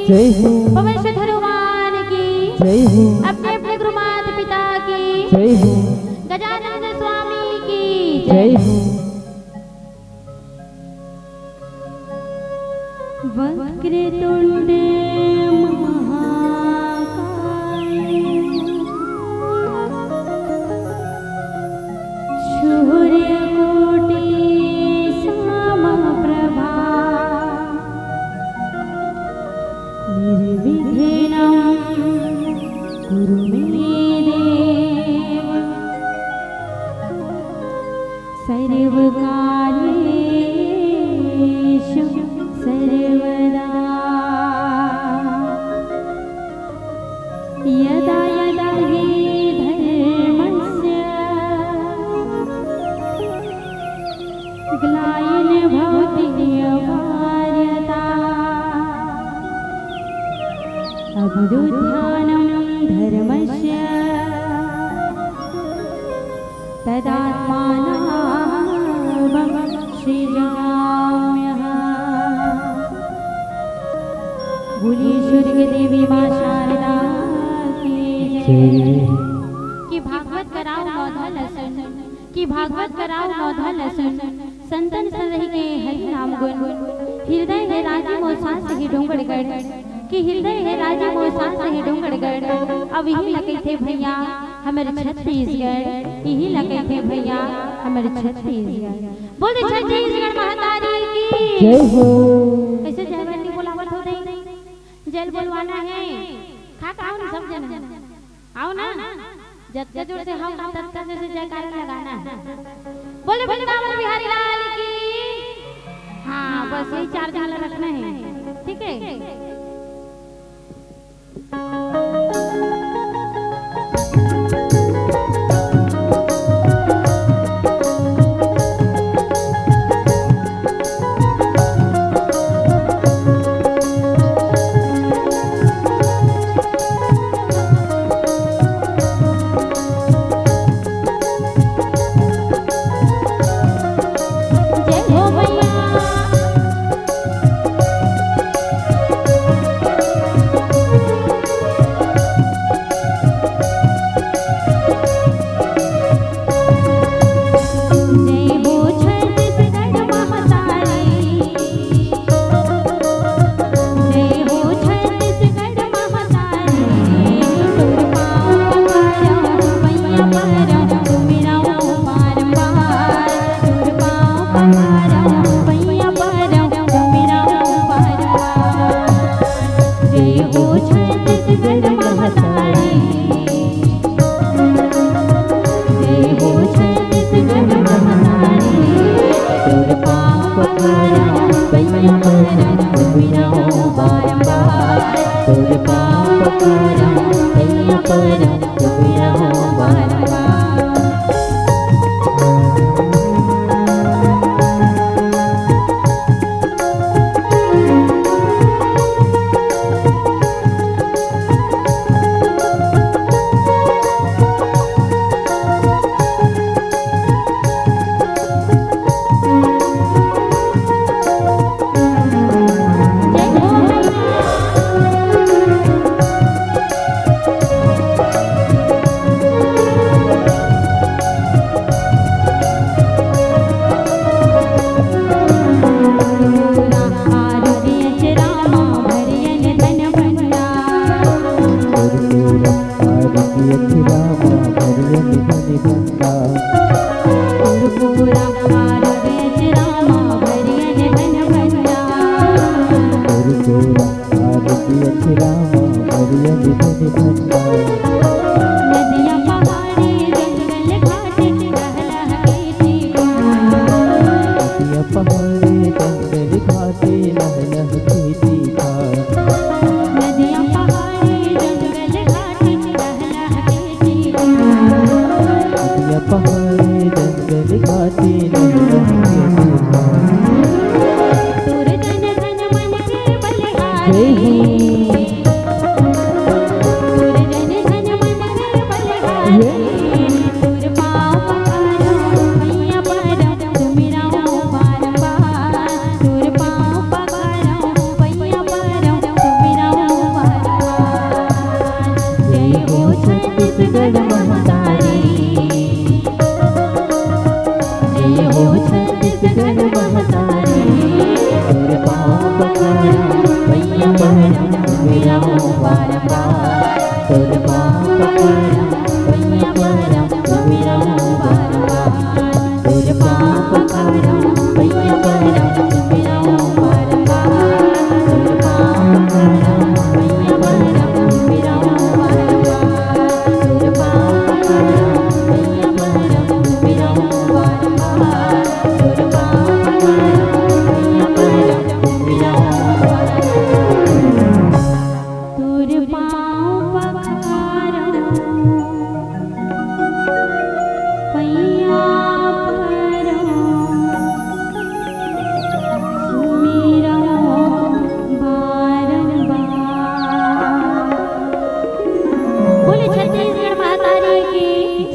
जय हो। पवन सुत हनुमान की जय हो। अपने अपने गुरु माता पिता की जय हो। गजानन स्वामी की जय हो। वक्रतुंड यदा यदा हि धर्मस्य ग्लायन भवति अवार्यता अभ्युत्थानं धर्मस्य तदात्मानं श्रीजगाम्यः। बोलिए स्वर्ग देवी मां शारदा की भागवत कराओ नौधा लसन की भागवत कराओ नौधा लसन संतन सरहि के हरि नाम गुण हृदय है राजी मोसास ही डोंगड़गढ़ की हृदय है राजी मोसास ही डोंगड़गढ़ अब यही लगे थे भैया हमारे छत्तीसगढ़ यही लगे थे भैया हमारे छत्तीसगढ़। बोले छत्तीसगढ़ महातारी की जय हो। कैसे जयवंती बोलावत हो रही जेल बोलवाना है खा खाओ ना सब जन आओ ना जत्ते जोर से हम तत्ता जैसे जयकारा लगाना है। बोले वृंदावन बिहारी लाल की। हाँ बस यही 4 झाला रखना है ठीक है।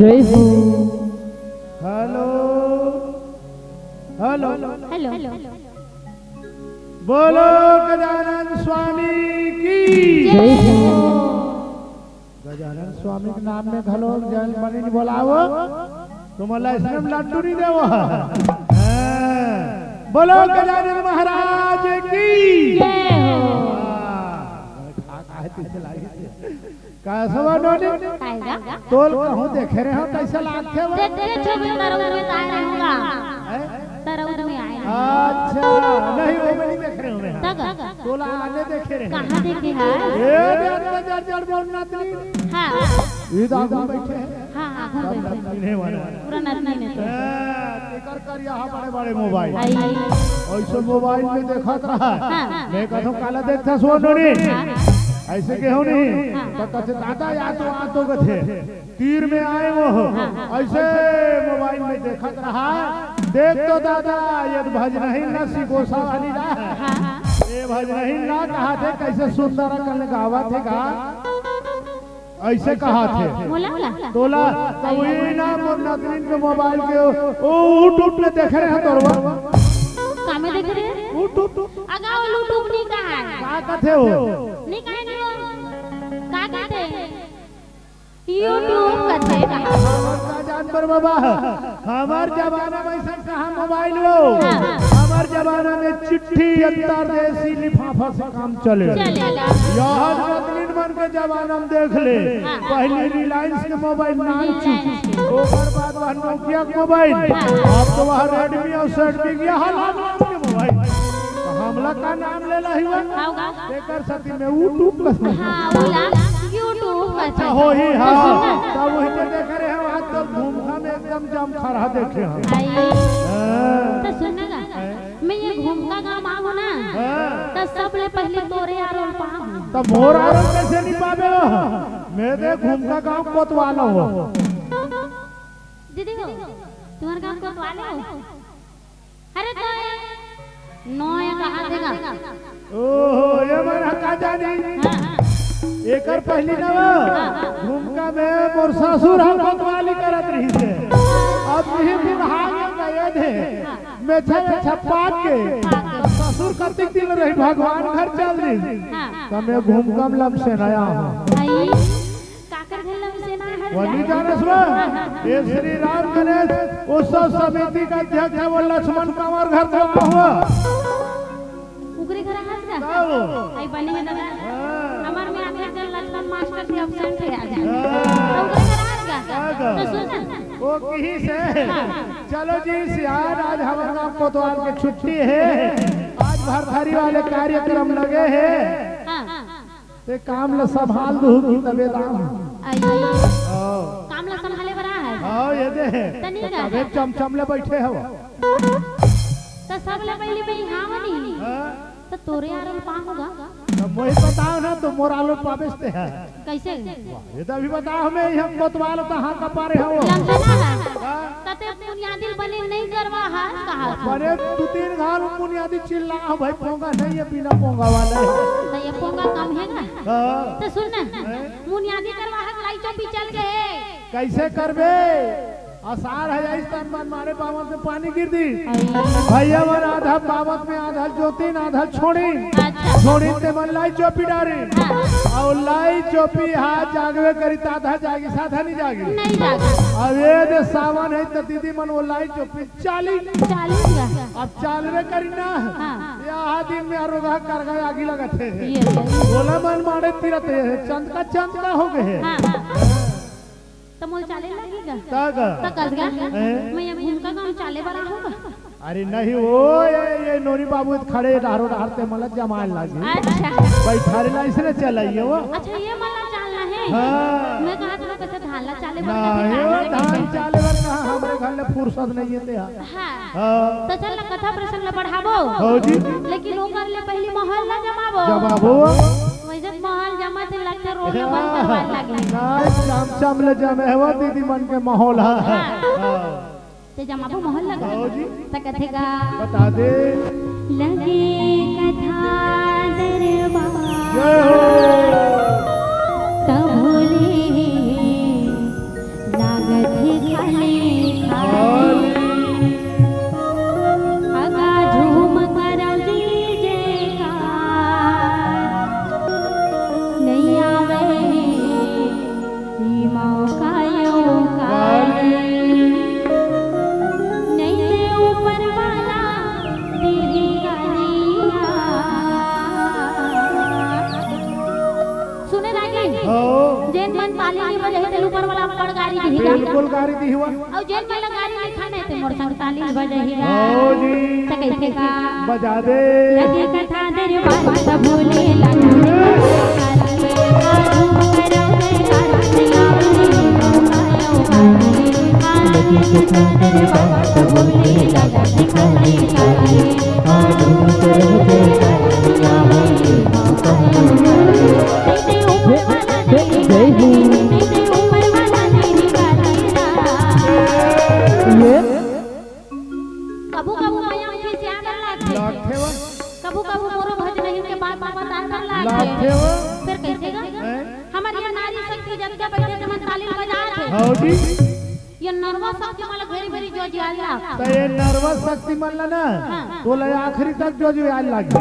जय हो। हेलो हेलो हेलो बोलो गजानन स्वामी की जय हो। गजानन स्वामी के नाम में घलो जन बनी बोलावो तुम्हारा इसमें लड्डू नहीं देवो। बोलो गजानन महाराज की जय हो। कैसा नोनी कायगा तोल कहूँ देखे रहे हो कैसा लागे वो देख छबी तरौद में आए रहूंगा तरौद में आए अच्छा नहीं वो मैं नहीं देख रहे हूँ मैं तक तोला आने देखे रहे कहां देखे है ए जड़ जड़ बोल नतनी हां ये दादा बैठे हैं हां आगे बैठे नहीं वाला पूरा नतनी ने तो कर यहाँ बड़े बड़े मोबाइल आई ऐसे मोबाइल में देखत रहा मैं कहता काला देखता सो नोनी ऐसे के हो नहीं तो कहते दादा या तो आ तो गथे तीर में आए वो ऐसे मोबाइल में देखत रहा देख तो दादा ये भज नहीं ना सिकोसा वाली ना ये भज नहीं ना कहा थे कैसे सुंदर कल गावा थे का ऐसे कहा थे तोला तब वही ना नदरीन के मोबाइल के ओ यूट्यूब में देख रहे हैं तोरवा कामे देख रहे हैं यूट्यूब अगाओ यूट्यूब नहीं कहा है का कथे हो नहीं कहे नहीं हो का कहते यूट्यूब कहते का जानवर बाबा हमार जमाना में ऐसा कहा मोबाइल हो हमार जमाना में चिट्ठी अंतरदेशी लिफाफा से काम चले यहाँ नदरीन मन के जमाना में देख ले पहले रिलायंस के मोबाइल नाम चुकी ओकर बाद वह नोकिया के मोबाइल अब तो वह रेडमी और सेटमी गया हालात के मोबाइल हमला का नाम ले लही हुआ बेकर सती में यूट्यूब का हां बोला यूट्यूब अच्छा हो ही हां तब वही पे देख रहे हैं आज तो घूमखा में एकदम जम खड़ा देखे हम तो सुनना मैं ये घूमका गांव आऊं ना तो सबले पहले तोरे आरोल पाऊं तब मोर आरोल कैसे नहीं पावे हो मैं दे घूमका गांव कोतवाला हो दीदी हो तुम्हारे गांव कोतवाले हो अरे तो नोया कहां देगा ओहो ये मेरा का जानी एकर पहली ना घूमका में मोर ससुर हम कोतवाली करत रही थे अब यही दिन हागे गए थे मैं छप्पा के ससुर करती दिन रही भगवान घर चल रही तो मैं घूमका में लब से नया हूं काकर घर लब से ना है वही जानस ये श्री राम गणेश उत्सव समिति का अध्यक्ष है वो लक्ष्मण कंवर घर था हुआ उगरे घर हाथ का आई बने है दादा हमार में आके चल लक्ष्मण मास्टर से एब्सेंट है आज उगरे घर हाथ का तो सुन वो कहीं से चलो जी सियार आज हमारे गांव कोतवाल की छुट्टी है आज भरथरी वाले कार्यक्रम लगे हैं ते काम ले संभाल दू की तबे दाम काम ला संभाले बरा है हां ये दे तबे चमचम ले बैठे हो तो सब ले पहले में हां बनी तो तोरे आरोल पाऊंगा तो मोहि बताओ ना तो मोर आलोल पाबेस्ते है कैसे ये तो अभी बताओ हमें हम कोतवाल तो हां का पारे हो लंसना है कते बुनियादी बने नहीं करवा है कहा बने दो तीन घाल बुनियादी चिल्ला भाई पोंगा नहीं है बिना पोंगा वाला तो ये पोंगा कम है ना तो सुन ना बुनियादी करवा है लाई चौपी चल गए कैसे करबे आसार है इस टाइम मन मारे बावत में पानी गिर दी भैया मन आधा बावत में आधा जोतीन आधा छोड़ी छोड़ी ते मन लाई चौपी डारी और लाई चौपी हाथ जागवे करी आधा जागी साधा नहीं जागी अब ये दे सावन है तो दीदी मन वो लाई चौपी चाली अब चालवे करी ना यहाँ दिन में आरोगा कर गए आगी लगाते बोला मन मारे तीरथ चंद का हो गए तो मोल चाले लगेगा तक कसगा मैं अब घूमका गांव चाले वाला होगा अरे नहीं वो ये नोनी बाबू खड़े डारो डारते मतलब जमाल लागी अच्छा बैठारे ला इसने चलाइए वो अच्छा ये मतलब चलना है हां मैं कहा था कैसे धानला चाले वाला नहीं वो धान चाले वाला कहां हमारे घर में फुर्सत नहीं है ते हां तो चल ना कथा प्रसंग बढ़ाबो हो जी लेकिन ओकर ले पहली महल ना जमाबो वैसे महल जमा से लगते रोड में बंद करवा लागे शाम शाम ले जमे हो दीदी मन के माहौल है ते जमाबो महल लगा हो जी त कथे का बता दे लगे कथा दरबार जय हो तबोले लागत ताली नहीं बजे ते ऊपर वाला पड़ गाड़ी दी बिल्कुल गाड़ी दी हुआ और जेन वाला गाड़ी नहीं खाने ते मोर संग ताली बजे ही ओ जी त कैसे का बजा दे लगे कथा दरबार सब भूले लगा कबू कबू माया के ज्यादा लागे कबू कबू मोरो भज नहीं के बाद बाबा तार कर लागे फिर कैसे गा हमारी नारी शक्ति जगह बैठे जमन ताली बजा थे हां जी ये नर्वा शक्ति मला भेरी भेरी जो जियाला तो ये नर्वस शक्ति मनला ना तो ले आखिरी तक जो जो याद लागी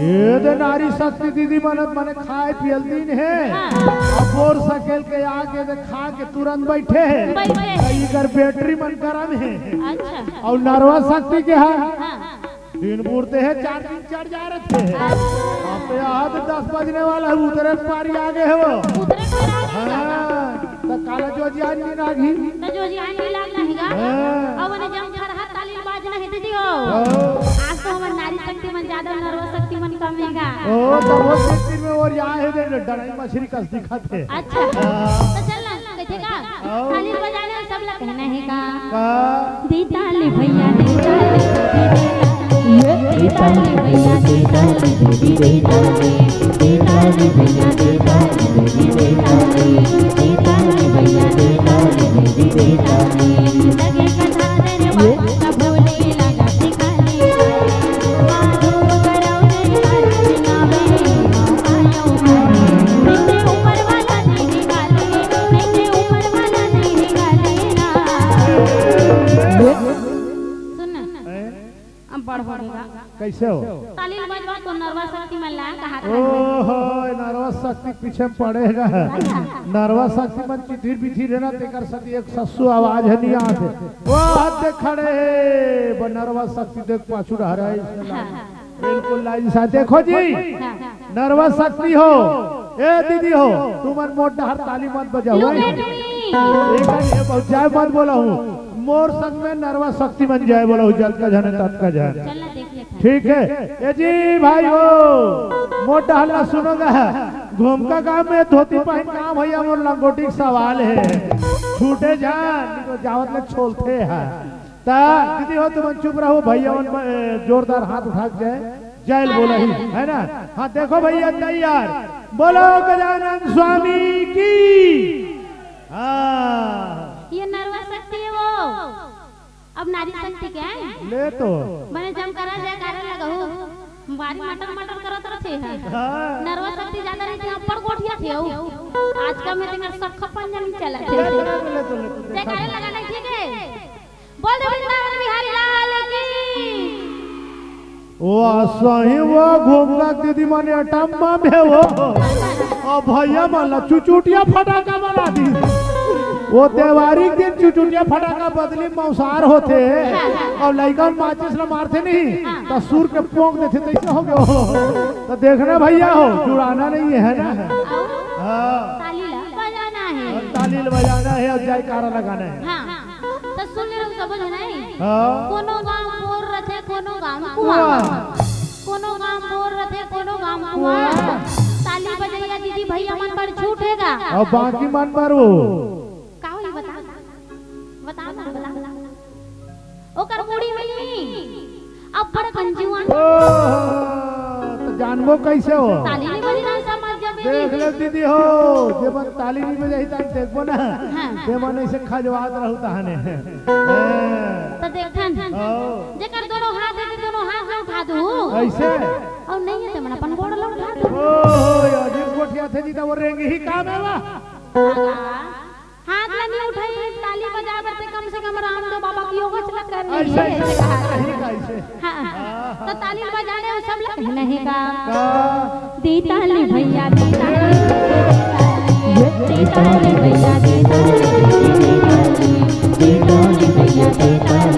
ये तो नारी शक्ति दीदी मनत मने खाए पियल दिन है अब और सकेल के आके दे खा के तुरंत बैठे है कई कर बैटरी मन करम है अच्छा और नर्वस शक्ति के है दिन पूरते है 4 दिन चढ़ जा रहे थे अब तो आज 10 बजने वाला है उतरे पारी आगे है वो उतरे कोई आगे हां तो काला जो जियान नहीं लागी तो जो जियान नहीं लाग नहींगा अब ने जम खरहा ताली बाज नहीं दीदी हो आज तो हमर नारी शक्ति मन ज्यादा नर्वस शक्ति मन कम हैगा ओ तो वो दिन में और यहाँ है दे डराई मछली कस दिखत है अच्छा तो चल ना कैसे का ताली बजाने में सब लोग कहना है का दी ताली भैया दी ताली भैया दी ताली दीदी दी ताली भैया दी ताली दीदी दी ताली भैया दी ताली दीदी दी ताली लगे कथा दरबार सब भूले लगा सिखाली माधो कराओ दरबार नावे आयो नीचे ऊपर वाला नहीं गाले नीचे ऊपर वाला नहीं गाले ना सुन अब बढ़ बढ़ेगा कैसे हो ताली बजवा तो नर्वस शक्ति में ला कहा ओहो नर्वस शक्ति पीछे पड़ेगा नर्वस शक्ति मन चिठिर बिठिर है ना तेकर सती एक सस्सु आवाज है नहीं आते वो हाथ देख खड़े वो नर्वस शक्ति देख पाछू रह रहा है बिल्कुल लाइन से देखो जी नर्वस शक्ति हो ए दीदी हो तुम मन मोट हर ताली मत बजाओ एक बहुत जाए मत बोला हूँ मोर संग में नर्वस शक्ति बन जाए बोला जल का जाने तट का जाए ठीक है ये जी भाई हो मोटा हल्ला सुनोगा घूम का काम में धोती पहन काम भैया मोर लंगोटी सवाल है छूटे जान तो जावत लग छोलते हैं ता दीदी हो तुम चुप रहो भैया जोरदार हाथ उठा जाए जैल बोला ही है ना हाँ देखो भैया तैयार बोलो गजानन स्वामी की ये नर्वस शक्ति है वो अब नारी शक्ति क्या है ले तो मैंने जम करा जाए कारण लगाऊ बारी मटर मटर करत रहे है नर्वस शक्ति ज्यादा नहीं थी ऊपर कोठिया थे आज का में तेरा सब खपन जन चला थे कारण लगाना ठीक है बोल दे वृंदावन बिहारी लाल की वो सही वो घूमगा दीदी माने अटम्मा में वो और भैया माला चुचुटिया फटाका बना दी वो त्योहारी दिन चुचुटिया फटाका बदली मौसार होते और लड़का माचिस न मारते नहीं तो सूर के पोंक देते कैसे हो गए तो देखना भैया हो जुड़ाना नहीं है ना ताली बजाना है और जयकारा लगाना है तो सुन ले सब नहीं कोनो गांव बोर रथे कोनो गांव कुआ कोनो गांव बोर रथे कोनो गांव कुआ ताली बजाइया दीदी भैया मन पर छूटेगा और बाकी मन पर वो का होई बता ओकर मुड़ी में अब बड़ कंजुआन तो जानबो कैसे हो ताली नहीं बजना समझ जब देख ले दीदी हो जे मन ताली नहीं बजाई त देखबो ना जे मन ऐसे खजवात रहू तहने तो देखन जेकर दोनों हाथ उठा दू ऐसे और नहीं है त मन अपन गोड़ लो उठा दू ओ अजीब कोठिया थे जी त वो रेंग ही काम है वा हाथ नहीं उठाई ताली बजाकर से कम रामदेव बाबा की योगा चला कर रही ऐसे है कैसे हां तो ताली बजाने वो सब लोग नहीं का दी ताली भैया दी ताली भैया दी ताली भैया दी ताली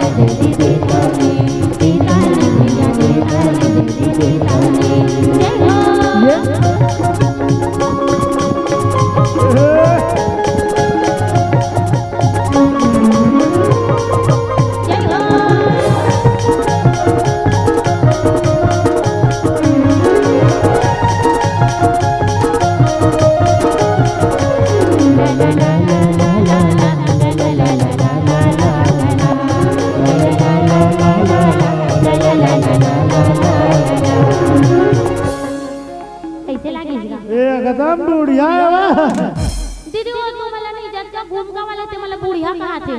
दी ताली भैया दी ताली जय हो एकदम बुढ़िया है वाह। दीदी वो तो मला नहीं जब घूमका वाले थे मला बुढ़िया कहा थे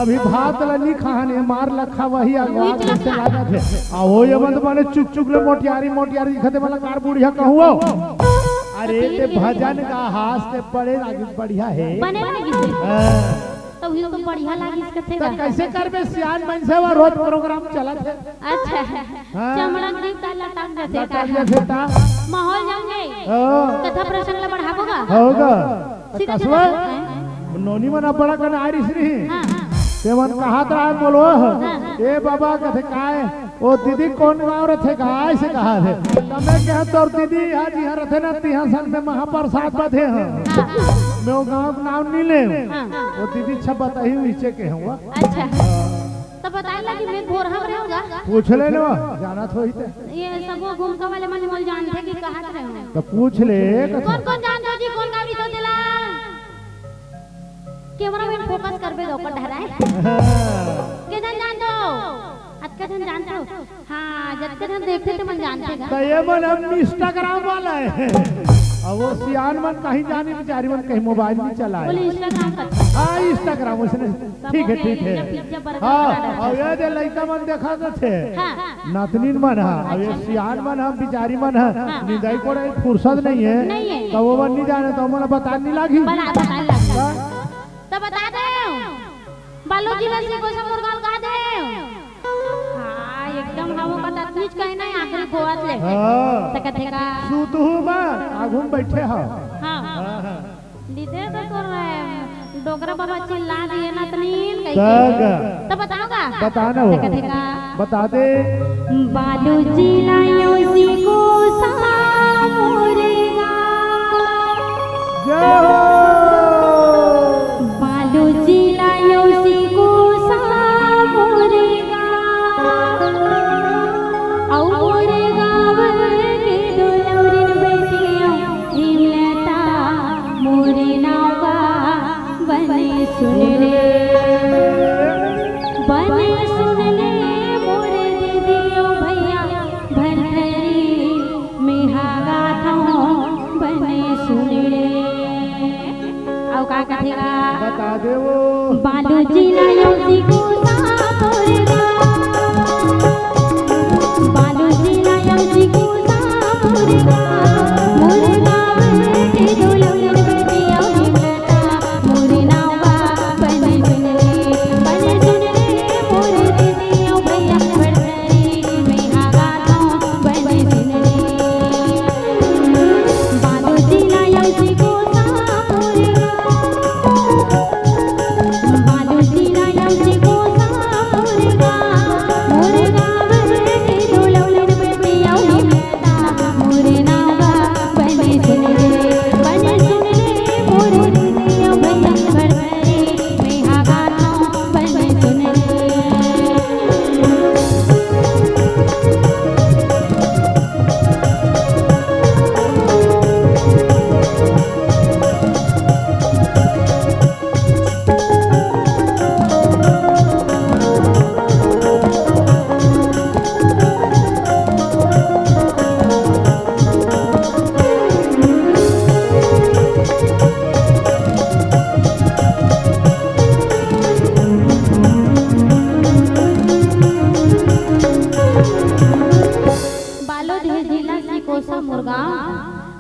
अभी भात लनी खाने मार लखा वही अगवा से लगा थे आ वो ये मत माने चुक चुक ले मोटियारी मोटियारी दिखते मला कार बुढ़िया कहूओ। अरे ते भजन का हाथ से पड़े आगे बढ़िया है बने लगी तो ही तो बढ़िया लागी इसके थे तो कैसे करबे सियान मन से वो रोज प्रोग्राम चला थे। अच्छा चमड़ा ग्रीप का लटाक जैसे ता माहौल जाऊंगे कथा प्रसंग ला बढ़ाबोगा होगा कसवा नोनी मना बड़ा कन आरिस री ते मन कहा था बोलो ए बाबा कथे काय ओ दीदी कौन गांव रथे गाय से कहा थे तमे कह तोर दीदी आज यहाँ रथे ना तिहा संग में महाप्रसाद बधे हैं मैं वो गांव का नाम नहीं ले वो दीदी छब बताई नीचे के हुआ। अच्छा तो बताए लगी मैं घोर हम रहेगा पूछ ले ना जाना थोड़ी थे ये सब वो घूमका वाले मन मोल जानते कि कहां रहे तो पूछ ले कौन जानते हो जी कौन गावरी तो दिला कैमरा में फोकस करबे दो पर धराए के जान दो अतका जानते हो हां जब तक देखते थे मन जानते का तो ये मन हम इंस्टाग्राम वाला है अब वो सियान मन कहीं जाने बेचारी मन कहीं मोबाइल में चला है बोले इंस्टाग्राम का हां इंस्टाग्राम उसने ठीक है हां और ये जो लड़का मन देखा थे नातनीन मन है अब ये सियान मन हम बेचारी मन है निदाई को फुर्सत नहीं है तो वो मन नहीं जाने तो मन बता नहीं लगी बता लगा तो बता दे बालू जिला से कोई सा मुर्गा का दे हां एकदम हम पता कुछ कहीं नहीं आखिरी गोवात ले तक देगा सुतु बा आगुम बैठे हो हां दीदे तो कर डोगरा बाबा चिल्ला दिए ना तनीन कहीं तो बताऊंगा बताना तक देगा बता दे बालू जिला योसी को सामोरेगा जय हो बता दे वो बालू जिला योसी को सामोरेगा बालू जिला योसी को सामोरेगा मोरे गाँव के दुल्हन बेटिया हिमलता मोरे नावा बने सुन रे मोरे दीदियों भैया भरथरी में हागाता बने सुन रे बालू जिला योसी को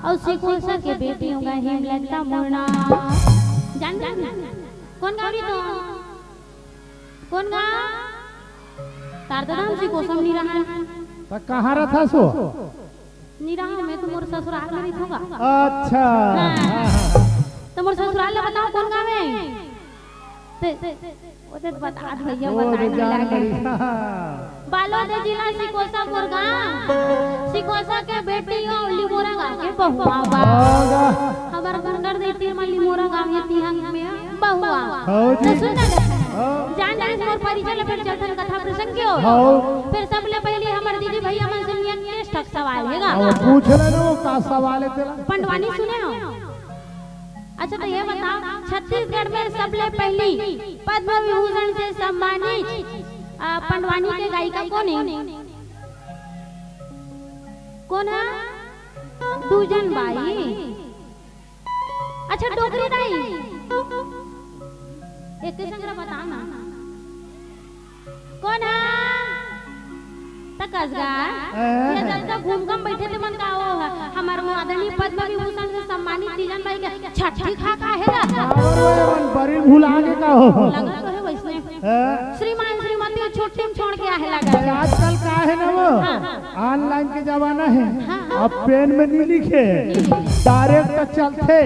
और सिकोसा के बेटी होगा हिमलता मोरना जान कौन गाड़ी तो कौन गा तार तो नाम सिकोसा नहीं रहा तो कहाँ रहा सो नहीं रहा मैं तो मोर ससुराल में रही होगा अच्छा तो मोर ससुराल में बताओ कौन गावे वो तो बता भैया बता बालोद जिला सिकोसा मुर्गा सिकोसा के बेटी और लिमोरा गांव के बहुआ हमार गंगर देती है लिमोरा गांव ये तिहांग में बहुआ तो सुन जान जान मोर परिचय ले फिर चलथन कथा प्रसंग क्यों फिर सबले पहले हमर दीदी भैया मन से नियन के सवाल हैगा पूछ ले नो का सवाल है तेरा पंडवानी सुने हो अच्छा तो ये बताओ छत्तीसगढ़ में सबले पहली पद्म विभूषण से सम्मानित पंडवानी के गायिका कौन है? कौन है? दूजन बाई। अच्छा डोगरी दाई एक संग्रह बताना कौन है तकसगार ये जब घूम घूम बैठे थे मन का हो हमार आदरणीय पद्म विभूषण से सम्मानित तीजन भाई के छठी खा का है ना मन बड़ी भूल आगे का हो लगा तो है वैसे श्रीमान श्रीमती छोटे में छोड़ के आहे लगा आजकल का है ना वो ऑनलाइन के जमाना है अब पेन में नहीं लिखे डायरेक्ट चलते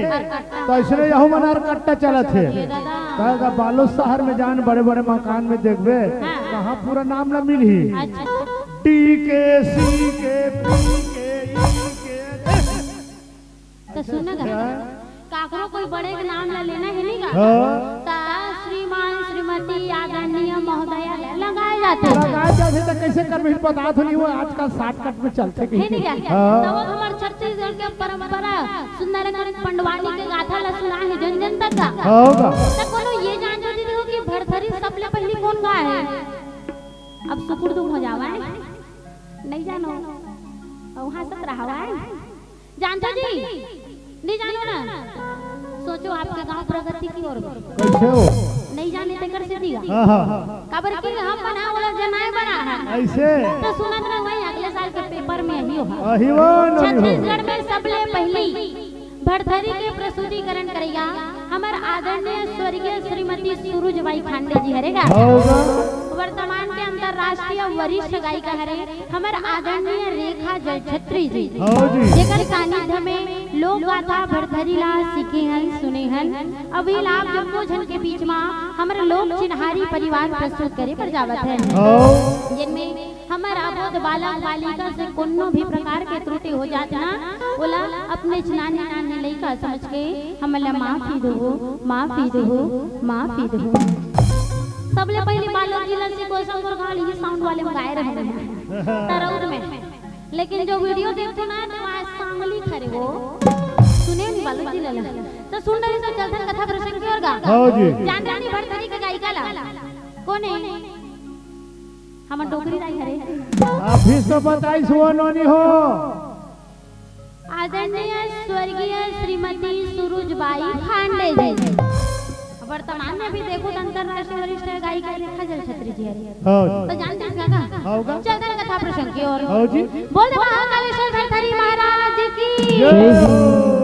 तो इसलिए यहू मनार कट्टा चलत है कहेगा बालो शहर में जान बड़े बड़े मकान में देखबे कहाँ पूरा नाम ना मिली टी के सी के पी के ई के तो सुनना काकरो कोई बड़े के नाम ला लेना है नहीं का ता श्रीमान श्रीमती आदरणीय महोदया लगाए जाते तो कैसे कर पता तो नहीं वो आजकल शॉर्टकट में चलते है नहीं क्या तो वो हमारे छत्तीसगढ़ के परंपरा सुंदरकांड पंडवानी के गाथा ला सुना है जन जन तक का होगा तो कोनो ये जान जो दीदी हो कि भरथरी सबले पहली कौन गा है अब सुपुर्द हो जावा है नहीं जानो वहां से रहा है जानता जी नहीं जानो ना सोचो आपके गांव प्रगति की ओर कैसे हो नहीं जाने ते कर से दिया हां खबर की हम बना वाला जनाए बना है ऐसे तो सुनत ना वही अगले साल के पेपर में ही हो छत्तीसगढ़ में सबले पहली भरथरी के प्रस्तुतिकरण करेगा हमार आदरणीय स्वर्गीय श्रीमती सूरजबाई खांडे जी हरेगा वर्तमान के अंतरराष्ट्रीय वरिष्ठ गायिका हरे हमार आदरणीय रेखा जयछत्री जी जेकर सानिध्य में लोक गाथा भरथरी ला सीखे हैं सुने हैं अभी लाभ जम्मू जन के बीच में हमारे लोक चिन्हारी परिवार प्रस्तुत करे पर जावत है जिनमें हमारा अबोध बालक बालिका से कोनो भी प्रकार के त्रुटि हो जात ना बोला अपने नाने नाने लइका समझ के हमला माफी दो सबले पहली बालक जिला से गोसमपुर गाली ये साउंड वाले में गाए रहे हैं तरौद में लेकिन जो वीडियो देखो ना तो आज सांगली खरे हो सुने नहीं बालक जिला तो सुन रहे तो चलते कथा प्रसंग की ओर गा हां जी जान रानी भरथरी का गायिका ला कौन है हम डोगरी दाई हरे अभी तो बताई सुवनोनी हो आदरणीय स्वर्गीय श्रीमती सूरजबाई खांडे जी वर्तमान में भी देखो अंतरराष्ट्रीय वरिष्ठ गायिका रेखा जयछत्री जी तो जानते हैं का होगा चलते कथा प्रसंग की ओर हां जी बोल दे महाकालेश्वर भरथरी महाराज की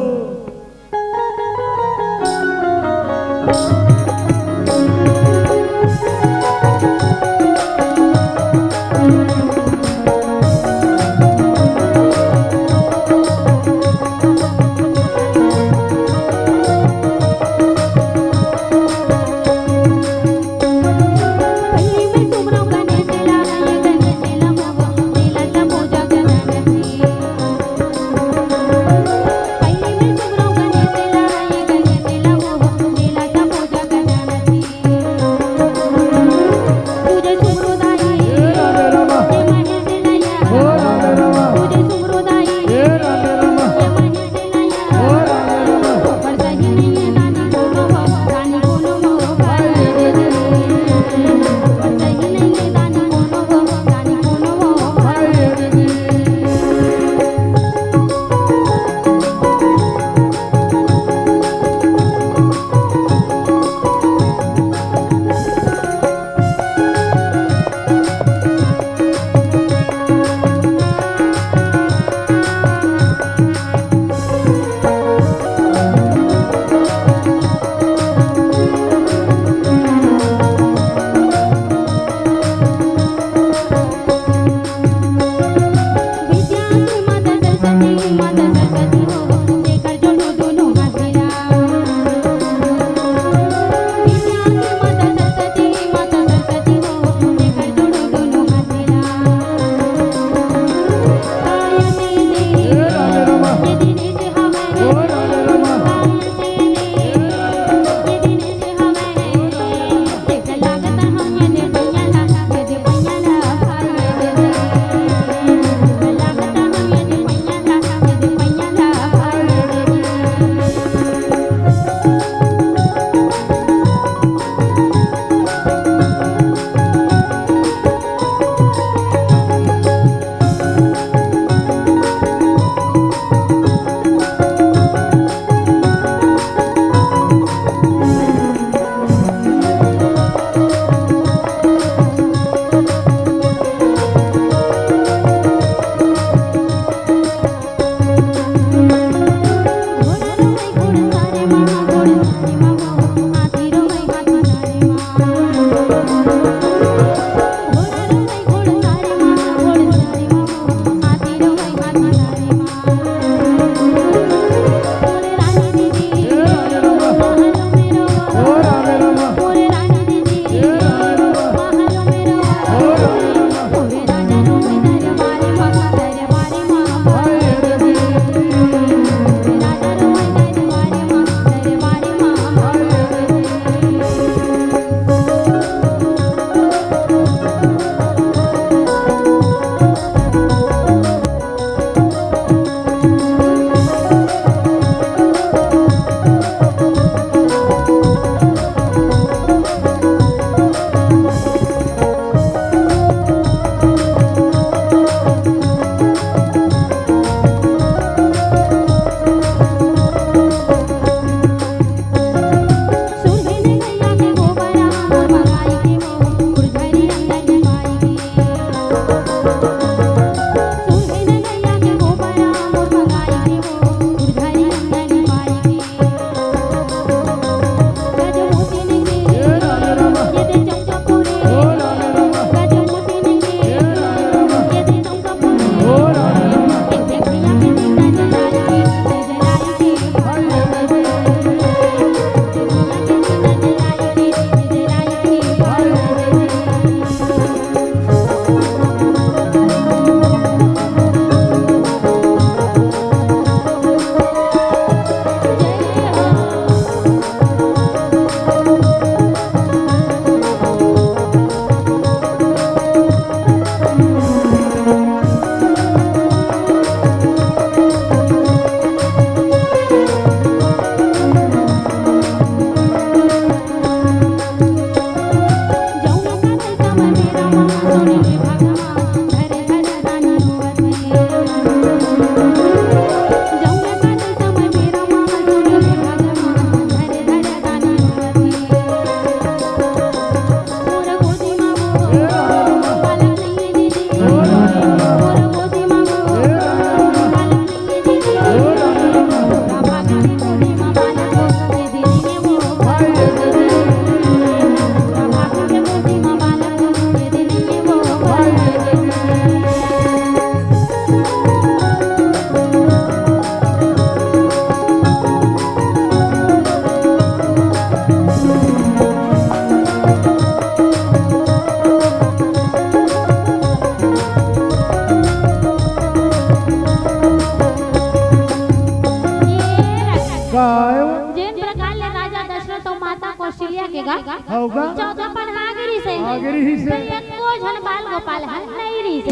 लगेगा होगा चौथा पन हागरी से हागरी ही से एको झन बाल गोपाल हन नहीं रही से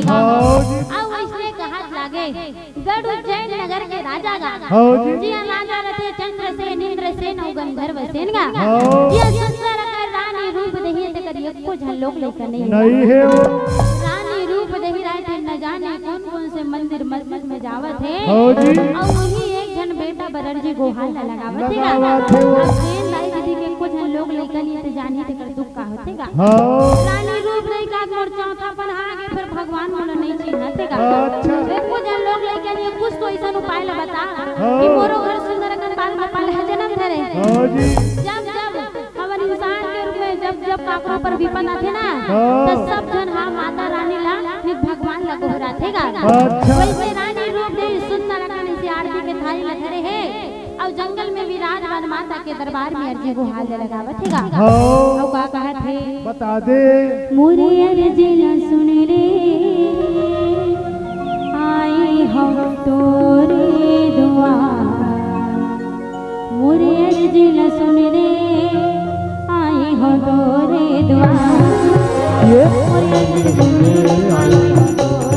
अब इसने कहा लागे गढ़ उज्जैन नगर के राजा गा जी राजा रथे चंद्र से इंद्र से नौ गंधर्व सेन गा ये संसार का रानी रूप देही ते करी एको झन लोग लेकर नहीं है रानी रूप देही रात न जाने कौन कौन से मंदिर मस्जिद में जावत है और वही एक जन बेटा बररजी गोहाल लगावत है लाई दीदी के कुछ लोग लेकर लिए ते जानी ते कर दुख का होतेगा रानी रूप नहीं का मोर चौथा पर आगे फिर भगवान मोला नहीं चिन्हतेगा एको जन लोग लेकर लिए कुछ तो ऐसा उपाय ला बता कि मोरो घर सुंदर कर बाल बाल है जन्म धरे जब जब हमन इंसान के रूप में जब जब काकरो पर विपद आथे ना तो सब जन हां माता रानी ला फिर भगवान ला गोहरातेगा वैसे रानी रूप दे सुंदर रानी से आरती के थाली ला धरे है और जंगल में विराजमान माता के दरबार में अर्जी को हाल लगावत हैगा और का कहत है बता दे मोरे अर्जी ला सुन रे आई हम तोरे दुआर मोरे अर्जी ला सुन रे आई हम तोरे दुआर ये मोरे अर्जी ला सुन रे आई हम तोरे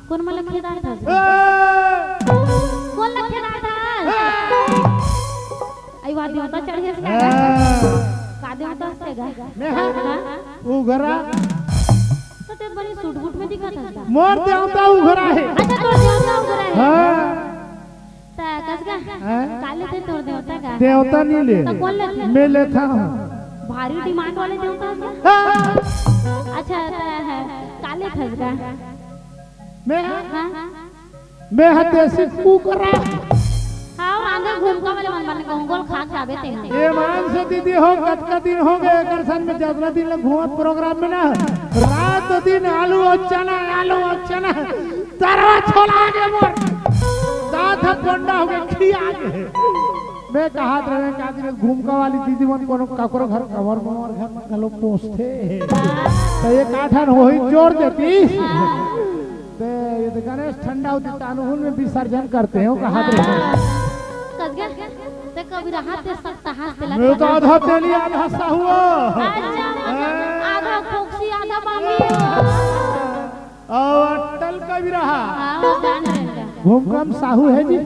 कौन मला खेदार था कौन लखेदार था आई बात देवता चढ़ गया का देवता सेगा मैं ऊ घरा तो ते बड़ी सूट बूट में दिखा था मोर देवता ऊ घरा है अच्छा तोर देवता ऊ घरा है हां ता कसगा काले ते तोर देवता का देवता नहीं ले तो कौन ले मैं लेता हूं भारी डिमांड वाले देवता अच्छा काले खसगा मैं हते से कुकरा हां आंगे घूम का वाले मन गंगोल खा खाबे ते ये मान से दीदी हो कत दिन हो गए एकर सन में जतरा दिन लग घूमत प्रोग्राम में ना रात दिन आलू और चना तरवा छोला आगे मोर साथ पंडा हो गए खिया आगे मैं कहा रहे का दिन घूमका वाली दीदी मन कोनो काकरो घर कवर मोर घर में गलो पोसथे तो ये काठन होई जोर देती ते ये गणेश ठंडा होती तानुहुल में विसर्जन करते हैं कहा कसगा ते कभी राहत से सकता हाथ से लगा मैं तो आधा तेली आधा साहुआ आधा फोक्सी आधा बामी और अटल का भी रहा हां जान रहे घूमकम साहू है जी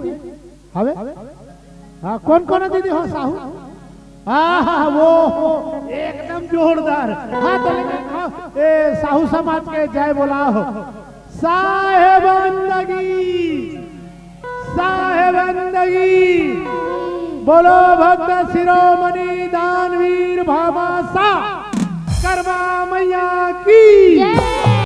हवे हां कौन दीदी हो साहू हाँ वो एकदम जोरदार हाँ तो ए साहू समाज के जय बोला हो साहेबंदगी बोलो भक्त शिरोमणि दानवीर भामासा करवा मैया की